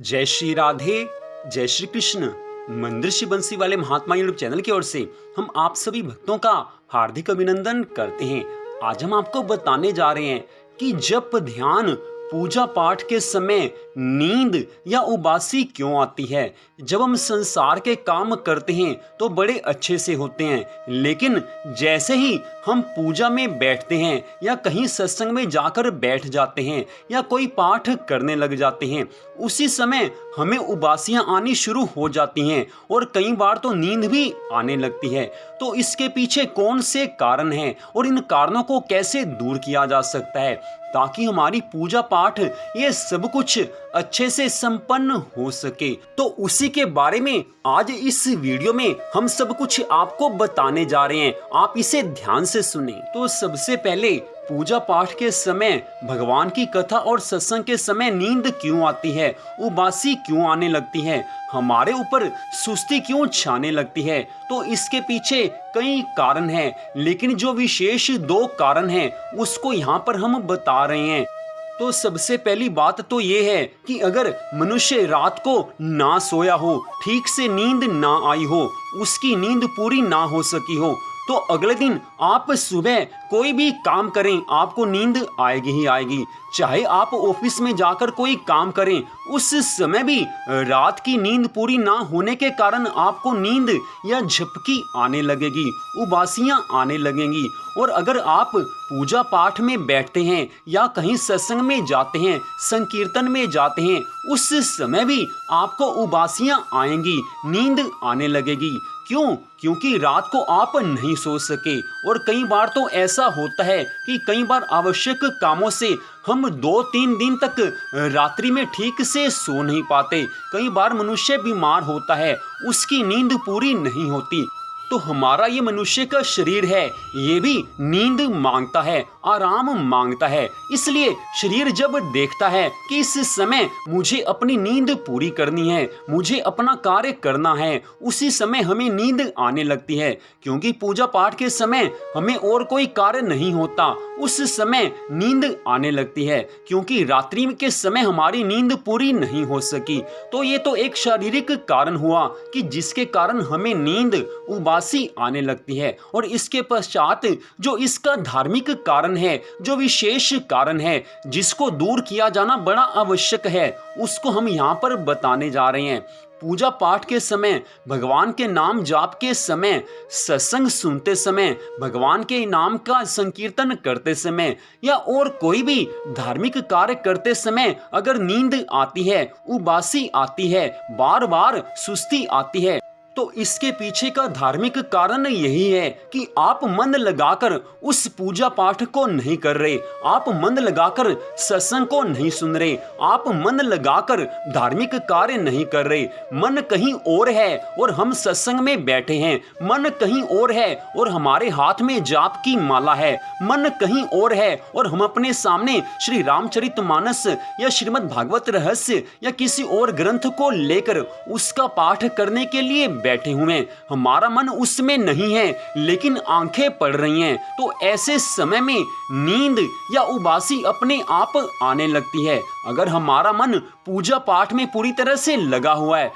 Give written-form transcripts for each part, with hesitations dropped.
जय श्री राधे, जय श्री कृष्ण। मंदिर श्री बंसी वाले महात्मा यूट्यूब चैनल की ओर से हम आप सभी भक्तों का हार्दिक अभिनंदन करते हैं। आज हम आपको बताने जा रहे हैं कि जप, ध्यान, पूजा पाठ के समय नींद या उबासी क्यों आती है। जब हम संसार के काम करते हैं तो बड़े अच्छे से होते हैं, लेकिन जैसे ही हम पूजा में बैठते हैं या कहीं सत्संग में जाकर बैठ जाते हैं या कोई पाठ करने लग जाते हैं, उसी समय हमें उबासियां आनी शुरू हो जाती हैं और कई बार तो नींद भी आने लगती है। तो इसके पीछे कौन से कारण हैं और इन कारणों को कैसे दूर किया जा सकता है ताकि हमारी पूजा पाठ ये सब कुछ अच्छे से संपन्न हो सके। तो उसी के बारे में आज इस वीडियो में हम सब कुछ आपको बताने जा रहे हैं, आप इसे ध्यान से सुने। तो सबसे पहले पूजा पाठ के समय, भगवान की कथा और सत्संग के समय नींद क्यों आती है, उबासी क्यों आने लगती है, हमारे ऊपर सुस्ती क्यों छाने लगती है। तो इसके पीछे कई कारण हैं, लेकिन जो विशेष दो कारण हैं उसको यहाँ पर हम बता रहे हैं। तो सबसे पहली बात तो ये है कि अगर मनुष्य रात को ना सोया हो, ठीक से नींद ना आई हो, उसकी नींद पूरी ना हो सकी हो, तो अगले दिन आप सुबह कोई भी काम करें आपको नींद आएगी ही आएगी। चाहे आप ऑफिस में जाकर कोई काम करें, उस समय भी रात की नींद पूरी ना होने के कारण आपको नींद या झपकी आने लगेगी, उबासियां आने लगेंगी। और अगर आप पूजा पाठ में बैठते हैं या कहीं सत्संग में जाते हैं, संकीर्तन में जाते हैं, उस समय भी आपको उबासियां आएंगी, नींद आने लगेगी। क्यों? क्योंकि रात को आप नहीं सो सके। और कई बार तो ऐसा होता है कि कई बार आवश्यक कामों से हम 2-3 दिन तक रात्रि में ठीक से सो नहीं पाते। कई बार मनुष्य बीमार होता है, उसकी नींद पूरी नहीं होती। तो हमारा ये मनुष्य का शरीर है, ये भी नींद मांगता है, आराम मांगता है। इसलिए शरीर जब देखता है कि इस समय मुझे अपनी नींद पूरी करनी है, मुझे अपना कार्य करना है, उसी समय हमें नींद आने लगती है। क्योंकि पूजा पाठ के समय हमें और कोई कार्य नहीं होता, उस समय नींद आने लगती है। क्योंकि रात्रि के समय हमारी नींद पूरी नहीं हो सकी। तो ये तो एक शारीरिक कारण हुआ कि जिसके कारण हमें नींद उबासी आने लगती है। और इसके पश्चात जो इसका धार्मिक कारण है, जो विशेष कारण है, जिसको दूर किया जाना बड़ा आवश्यक है, उसको हम यहाँ पर बताने जा रहे हैं। पूजा पाठ के समय, भगवान के नाम जाप के समय, सत्संग सुनते समय, भगवान के नाम का संकीर्तन करते समय या और कोई भी धार्मिक कार्य करते समय अगर नींद आती है, उबासी आती है, बार बार सुस्ती आती है, तो इसके पीछे का धार्मिक कारण यही है कि आप मन लगाकर उस पूजा पाठ को नहीं कर रहे, आप मन लगाकर सत्संग को नहीं सुन रहे, आप मन लगाकर धार्मिक कार्य नहीं कर रहे। मन कहीं और है और हम सत्संग में बैठे हैं, मन कहीं और है और हमारे हाथ में जाप की माला है, मन कहीं और है और हम अपने सामने श्री रामचरितमानस या श्रीमद् भागवत रहस्य या किसी और ग्रंथ को लेकर उसका पाठ करने के लिए बैठे हुए, हमारा मन उसमें नहीं है, लेकिन आंखें पड़ रही हैं। तो ऐसे समय में नींद या उबासी अपने आप आने लगती है। अगर हमारा मन पूजा पाठ में पूरी तरह से लगा हुआ है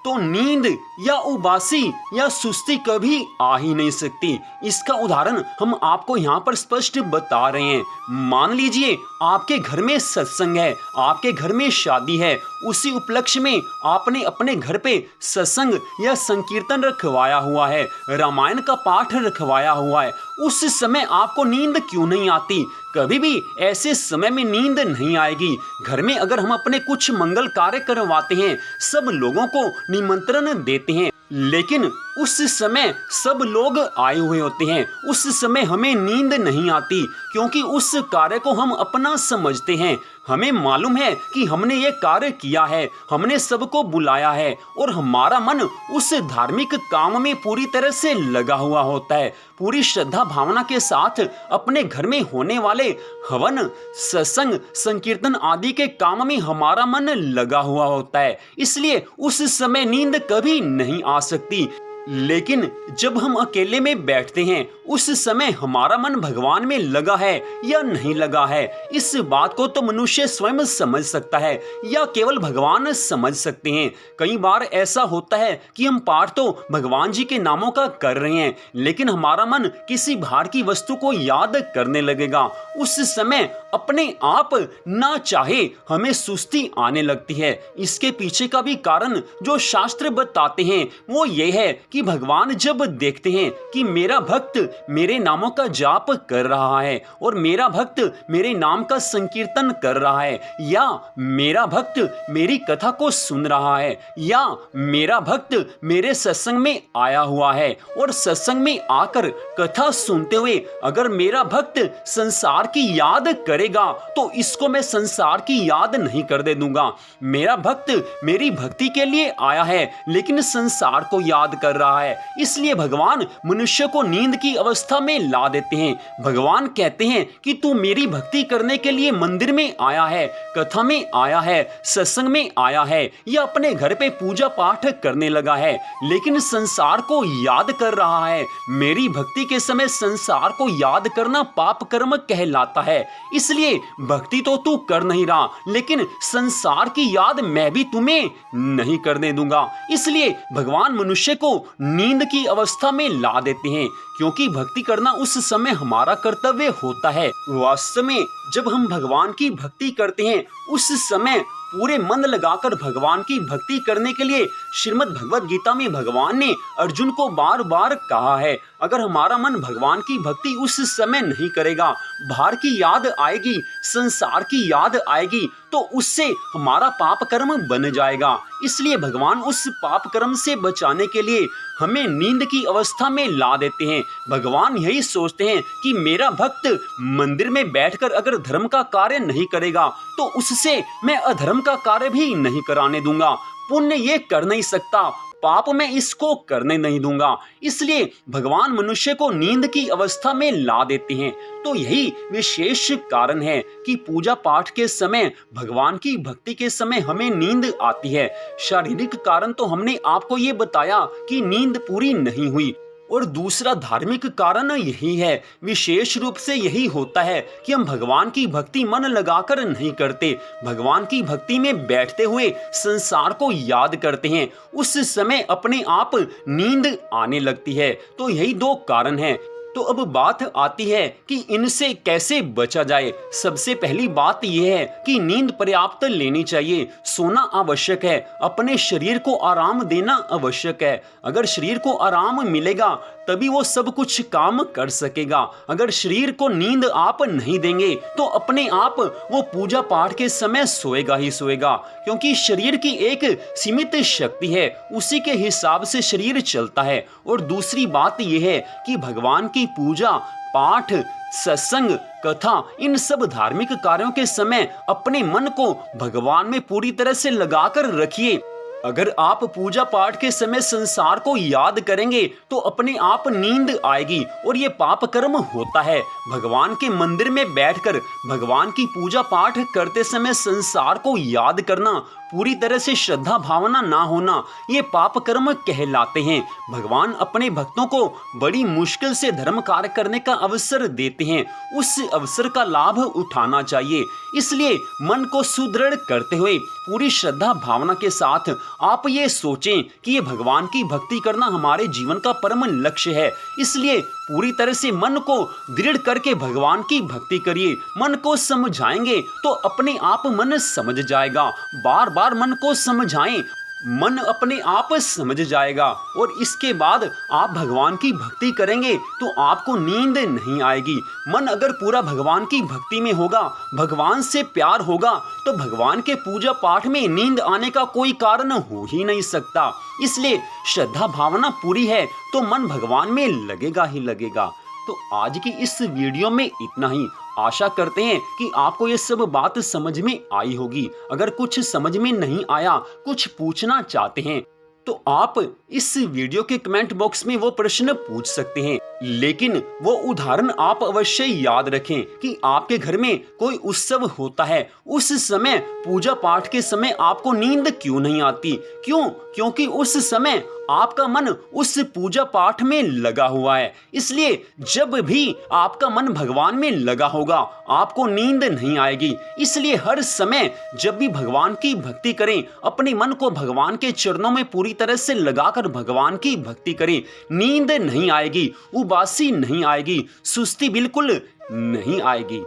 तो नींद या उबासी या सुस्ती कभी आ ही नहीं सकती। इसका उदाहरण हम आपको यहाँ पर स्पष्ट बता रहे हैं। मान लीजिए आपके घर में सत्संग है, आपके घर में शादी है, उसी उपलक्ष्य में आपने अपने घर पे सत्संग या संकीर्तन रखवाया हुआ है, रामायण का पाठ रखवाया हुआ है, उस समय आपको नींद क्यों नहीं आती? कभी भी ऐसे समय में नींद नहीं आएगी। घर में अगर हम अपने कुछ मंगल कार्य करवाते हैं, सब लोगों को निमंत्रण देते हैं, लेकिन उस समय सब लोग आए हुए होते हैं, उस समय हमें नींद नहीं आती क्योंकि उस कार्य को हम अपना समझते हैं। हमें मालूम है कि हमने ये कार्य किया है, हमने सबको बुलाया है और हमारा मन उस धार्मिक काम में पूरी तरह से लगा हुआ होता है। पूरी श्रद्धा भावना के साथ अपने घर में होने वाले हवन, सत्संग, संकीर्तन आदि के काम में हमारा मन लगा हुआ होता है। इसलिए उस समय नींद कभी नहीं आ सकती। लेकिन जब हम अकेले में बैठते हैं उस समय हमारा मन भगवान में लगा है या नहीं लगा है, इस बात को तो मनुष्य स्वयं समझ सकता है या केवल भगवान समझ सकते हैं। कई बार ऐसा होता है कि हम पाठ तो भगवान जी के नामों का कर रहे हैं, लेकिन हमारा मन किसी बाहर की वस्तु को याद करने लगेगा। उस समय अपने आप ना चाहे हमें सुस्ती आने लगती है। इसके पीछे का भी कारण जो शास्त्र बताते हैं वो ये है कि भगवान जब देखते हैं कि मेरा भक्त मेरे नामों का जाप कर रहा है और मेरा भक्त मेरे नाम का संकीर्तन कर रहा है, या मेरा भक्त मेरी कथा को सुन रहा है, या मेरा भक्त मेरे सत्संग में आया हुआ है और सत्संग में आकर कथा सुनते हुए अगर मेरा भक्त संसार की याद करेगा तो इसको मैं संसार की याद नहीं कर दे दूंगा। मेरा भक्त मेरी भक्ति के लिए आया है लेकिन संसार को याद कर रहा है, इसलिए भगवान मनुष्य को नींद की अवस्था में ला देते हैं। भगवान कहते हैं कि तू मेरी भक्ति करने के लिए मंदिर में आया है, कथा में आया है, सत्संग में आया है या अपने घर पे पूजा पाठ करने लगा है, लेकिन संसार को याद कर रहा है। मेरी भक्ति के समय संसार को याद करना पाप कर्म कहलाता है, इसलिए भक्ति तो तू कर नहीं रहा लेकिन संसार की याद मैं भी तुम्हें नहीं करने दूंगा। इसलिए भगवान मनुष्य को नींद की अवस्था में ला देते हैं, क्योंकि भक्ति करना उस समय हमारा कर्तव्य होता है। वास्तव में जब हम भगवान की भक्ति करते हैं उस समय पूरे मन लगाकर भगवान की भक्ति करने के लिए श्रीमद् भगवद गीता में भगवान ने अर्जुन को बार बार कहा है। अगर हमारा मन भगवान की भक्ति उस समय नहीं करेगा, बाहर की याद आएगी, संसार की याद आएगी, तो उससे हमारा पाप कर्म बन जाएगा। इसलिए भगवान उस पाप कर्म से बचाने के लिए हमें नींद की अवस्था में ला देते हैं। भगवान यही सोचते हैं कि मेरा भक्त मंदिर में बैठकर अगर धर्म का कार्य नहीं करेगा तो उससे मैं अधर्म का कार्य भी नहीं कराने दूंगा, पुण्य ये कर नहीं सकता, पाप मैं इसको करने नहीं दूंगा। इसलिए भगवान मनुष्य को नींद की अवस्था में ला देते हैं। तो यही विशेष कारण है कि पूजा पाठ के समय, भगवान की भक्ति के समय हमें नींद आती है। शारीरिक कारण तो हमने आपको ये बताया कि नींद पूरी नहीं हुई, और दूसरा धार्मिक कारण यही है, विशेष रूप से यही होता है कि हम भगवान की भक्ति मन लगाकर नहीं करते। भगवान की भक्ति में बैठते हुए संसार को याद करते हैं, उस समय अपने आप नींद आने लगती है। तो यही दो कारण हैं। तो अब बात आती है कि इनसे कैसे बचा जाए। सबसे पहली बात यह है कि नींद पर्याप्त लेनी चाहिए, सोना आवश्यक है, अपने शरीर को आराम देना आवश्यक है। अगर शरीर को आराम मिलेगा तभी वो सब कुछ काम कर सकेगा। अगर शरीर को नींद आप नहीं देंगे तो अपने आप वो पूजा पाठ के समय सोएगा ही सोएगा, क्योंकि शरीर की एक सीमित शक्ति है, उसी के हिसाब से शरीर चलता है। और दूसरी बात यह है कि भगवान की पूजा पाठ, सत्संग, कथा, इन सब धार्मिक कार्यों के समय अपने मन को भगवान में पूरी तरह से लगाकर रखिए। अगर आप पूजा पाठ के समय संसार को याद करेंगे तो अपने आप नींद आएगी, और ये पाप कर्म होता है। भगवान के मंदिर में बैठकर भगवान की पूजा पाठ करते समय संसार को याद करना, पूरी तरह से श्रद्धा भावना ना होना, ये पाप कर्म कहलाते हैं। भगवान अपने भक्तों को बड़ी मुश्किल से धर्म कार्य करने का अवसर देते हैं, उस अवसर का लाभ उठाना चाहिए। इसलिए मन को सुदृढ़ करते हुए पूरी श्रद्धा भावना के साथ आप ये सोचें कि ये भगवान की भक्ति करना हमारे जीवन का परम लक्ष्य है। इसलिए पूरी तरह से मन को दृढ़ करके भगवान की भक्ति करिए। मन को समझाएंगे तो अपने आप मन समझ जाएगा। बार बार मन को समझाएं, मन अपने आप समझ जाएगा, और इसके बाद आप भगवान की भक्ति करेंगे तो आपको नींद नहीं आएगी। मन अगर पूरा भगवान की भक्ति में होगा, भगवान से प्यार होगा, तो भगवान के पूजा पाठ में नींद आने का कोई कारण हो ही नहीं सकता। इसलिए श्रद्धा भावना पूरी है तो मन भगवान में लगेगा ही लगेगा। तो आज की इस वीडियो में इतना ही। आशा करते हैं कि आपको ये सब बात समझ में आई होगी। अगर कुछ समझ में नहीं आया, कुछ पूछना चाहते हैं, तो आप इस वीडियो के कमेंट बॉक्स में वो प्रश्न पूछ सकते हैं। लेकिन वो उदाहरण आप अवश्य याद रखें कि आपके घर में कोई उत्सव होता है, उस समय पूजा पाठ के समय आपको नींद क्यों नहीं आती? क्यों? क्योंकि उस समय आपका मन उस पूजा पाठ में लगा हुआ है। इसलिए जब भी आपका मन भगवान में लगा होगा, आपको नींद नहीं आएगी। इसलिए हर समय जब भी भगवान की भक्ति करें, अपने मन को भगवान के चरणों में पूरी तरह से लगाकर भगवान की भक्ति करें। नींद नहीं आएगी, उबासी नहीं आएगी, सुस्ती बिल्कुल नहीं आएगी।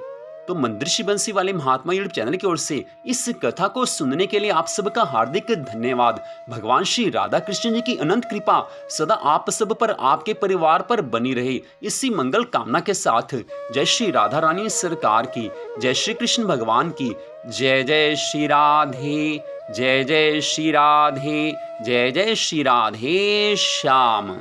तो मंदिर बंसी वाले महात्मा यूट्यूब चैनल की ओर से इस कथा को सुनने के लिए आप सबका हार्दिक धन्यवाद। भगवान श्री राधा कृष्ण जी की अनंत कृपा सदा आप सब पर, आपके परिवार पर बनी रहे, इसी मंगल कामना के साथ जय श्री राधा रानी सरकार की, जय श्री कृष्ण भगवान की, जय जय श्री राधे, जय जय श्री राधे, जय जय श्री राधे श्याम।